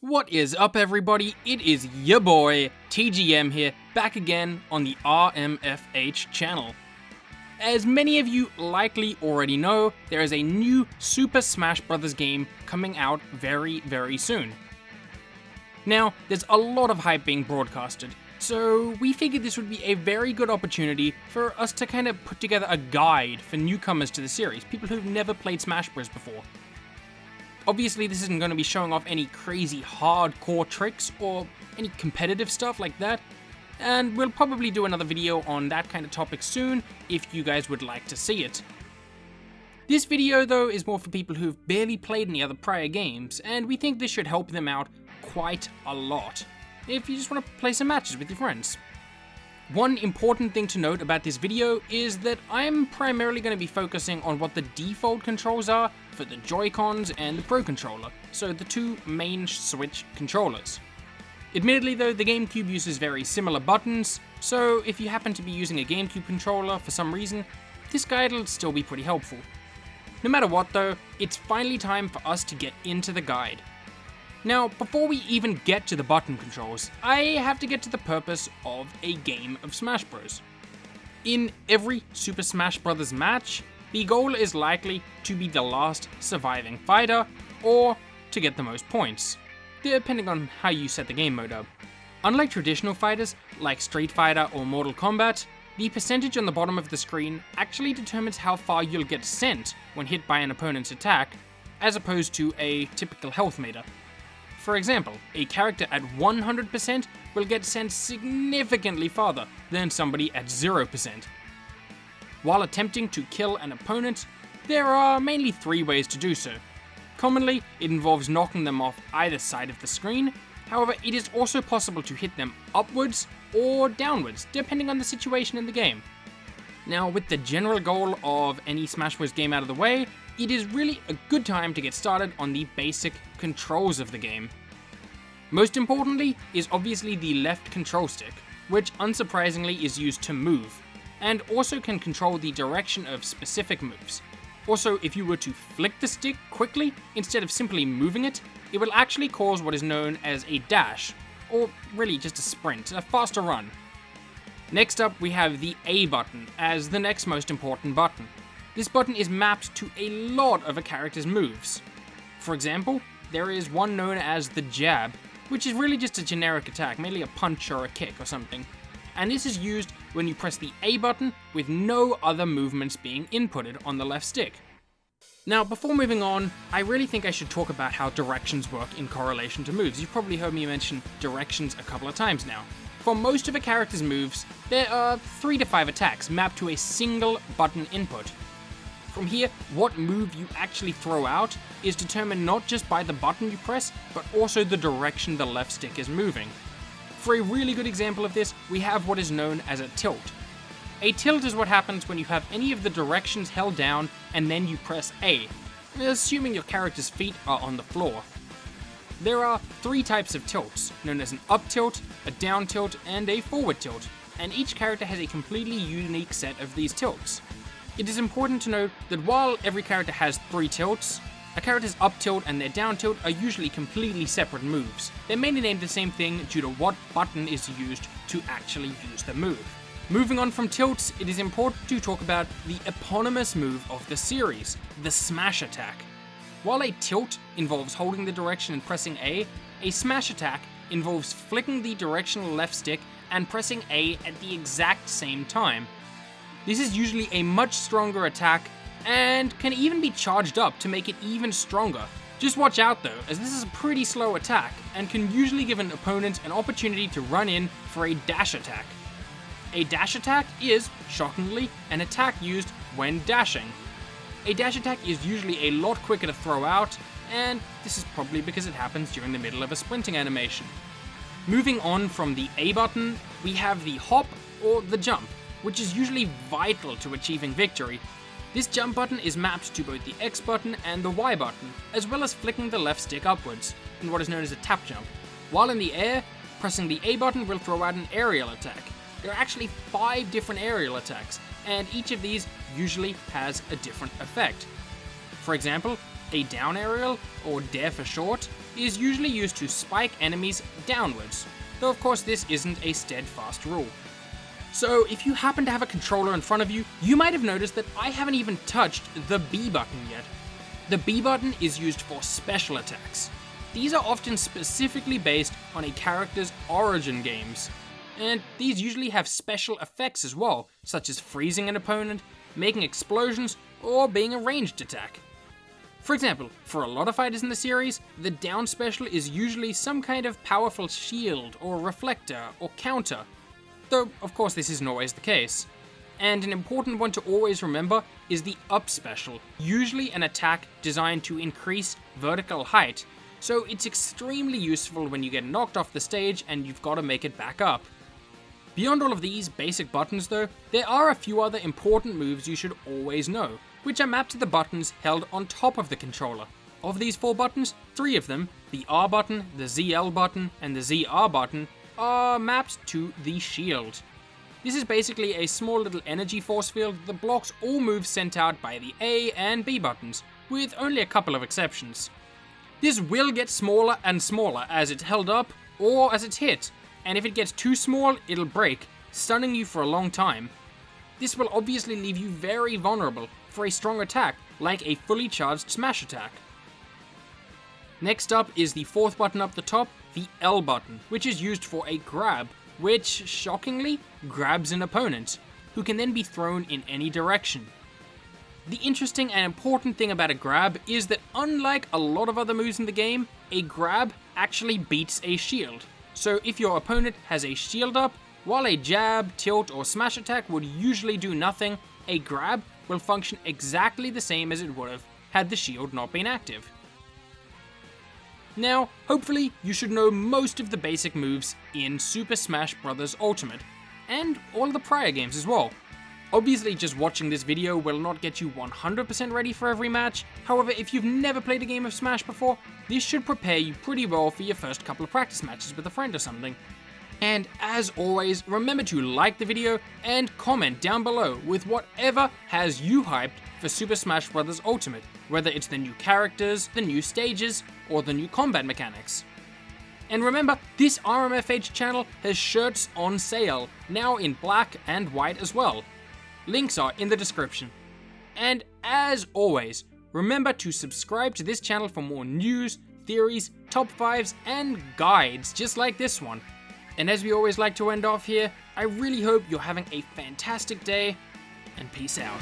What is up, everybody? It is your boy, TGM here, back again on the RMFH channel. As many of you likely already know, there is a new Super Smash Bros. Game coming out very, very soon. Now, there's a lot of hype being broadcasted, so we figured this would be a very good opportunity for us to kind of put together a guide for newcomers to the series, people who've never played Smash Bros. Before. Obviously, this isn't going to be showing off any crazy hardcore tricks or any competitive stuff like that, and we'll probably do another video on that kind of topic soon if you guys would like to see it. This video though is more for people who've barely played any other prior games, and we think this should help them out quite a lot if you just want to play some matches with your friends. One important thing to note about this video is that I'm primarily going to be focusing on what the default controls are for the Joy-Cons and the Pro Controller, so the two main Switch controllers. Admittedly though, the GameCube uses very similar buttons, so if you happen to be using a GameCube controller for some reason, this guide will still be pretty helpful. No matter what though, it's finally time for us to get into the guide. Now, before we even get to the button controls, I have to get to the purpose of a game of Smash Bros. In every Super Smash Bros. Match, the goal is likely to be the last surviving fighter, or to get the most points, depending on how you set the game mode up. Unlike traditional fighters, like Street Fighter or Mortal Kombat, the percentage on the bottom of the screen actually determines how far you'll get sent when hit by an opponent's attack, as opposed to a typical health meter. For example, a character at 100% will get sent significantly farther than somebody at 0%. While attempting to kill an opponent, there are mainly three ways to do so. Commonly, it involves knocking them off either side of the screen. However, it is also possible to hit them upwards or downwards, depending on the situation in the game. Now, with the general goal of any Smash Bros. Game out of the way, it is really a good time to get started on the basic controls of the game. Most importantly is obviously the left control stick, which unsurprisingly is used to move, and also can control the direction of specific moves. Also, if you were to flick the stick quickly instead of simply moving it, it will actually cause what is known as a dash, or really just a sprint, a faster run. Next up, we have the A button as the next most important button. This button is mapped to a lot of a character's moves. For example, there is one known as the jab, which is really just a generic attack, mainly a punch or a kick or something. And this is used when you press the A button with no other movements being inputted on the left stick. Now, before moving on, I really think I should talk about how directions work in correlation to moves. You've probably heard me mention directions a couple of times now. For most of a character's moves, there are 3 to 5 attacks mapped to a single button input. From here, what move you actually throw out is determined not just by the button you press, but also the direction the left stick is moving. For a really good example of this, we have what is known as a tilt. A tilt is what happens when you have any of the directions held down and then you press A, assuming your character's feet are on the floor. There are 3 types of tilts, known as an up tilt, a down tilt, and a forward tilt, and each character has a completely unique set of these tilts. It is important to note that while every character has 3 tilts, a character's up tilt and their down tilt are usually completely separate moves. They're mainly named the same thing due to what button is used to actually use the move. Moving on from tilts, it is important to talk about the eponymous move of the series, the smash attack. While a tilt involves holding the direction and pressing A smash attack involves flicking the directional left stick and pressing A at the exact same time. This is usually a much stronger attack and can even be charged up to make it even stronger. Just watch out though, as this is a pretty slow attack and can usually give an opponent an opportunity to run in for a dash attack. A dash attack is, shockingly, an attack used when dashing. A dash attack is usually a lot quicker to throw out, and this is probably because it happens during the middle of a sprinting animation. Moving on from the A button, we have the hop or the jump, which is usually vital to achieving victory. This jump button is mapped to both the X button and the Y button, as well as flicking the left stick upwards, in what is known as a tap jump. While in the air, pressing the A button will throw out an aerial attack. There are actually 5 different aerial attacks, and each of these usually has a different effect. For example, a down aerial, or dare for short, is usually used to spike enemies downwards, though of course this isn't a steadfast rule. So if you happen to have a controller in front of you, you might have noticed that I haven't even touched the B button yet. The B button is used for special attacks. These are often specifically based on a character's origin games, and these usually have special effects as well, such as freezing an opponent, making explosions, or being a ranged attack. For example, for a lot of fighters in the series, the down special is usually some kind of powerful shield or reflector or counter, though of course this isn't always the case. And an important one to always remember is the up special, usually an attack designed to increase vertical height, so it's extremely useful when you get knocked off the stage and you've got to make it back up. Beyond all of these basic buttons though, there are a few other important moves you should always know, which are mapped to the buttons held on top of the controller. Of these 4 buttons, 3 of them, the R button, the ZL button, and the ZR button, are mapped to the shield. This is basically a small little energy force field that blocks all moves sent out by the A and B buttons, with only a couple of exceptions. This will get smaller and smaller as it's held up or as it's hit, and if it gets too small, it'll break, stunning you for a long time. This will obviously leave you very vulnerable for a strong attack, like a fully charged smash attack. Next up is the 4th button up the top, the L button, which is used for a grab, which, shockingly, grabs an opponent, who can then be thrown in any direction. The interesting and important thing about a grab is that unlike a lot of other moves in the game, a grab actually beats a shield. So if your opponent has a shield up, while a jab, tilt, or smash attack would usually do nothing, a grab will function exactly the same as it would have had the shield not been active. Now, hopefully you should know most of the basic moves in Super Smash Bros. Ultimate, and all of the prior games as well. Obviously, just watching this video will not get you 100% ready for every match, however, if you've never played a game of Smash before, this should prepare you pretty well for your first couple of practice matches with a friend or something. And as always, remember to like the video and comment down below with whatever has you hyped for Super Smash Bros. Ultimate, whether it's the new characters, the new stages, or the new combat mechanics. And remember, this RMFH channel has shirts on sale, now in black and white as well. Links are in the description. And as always, remember to subscribe to this channel for more news, theories, top 5s, and guides just like this one. And as we always like to end off here, I really hope you're having a fantastic day, and peace out.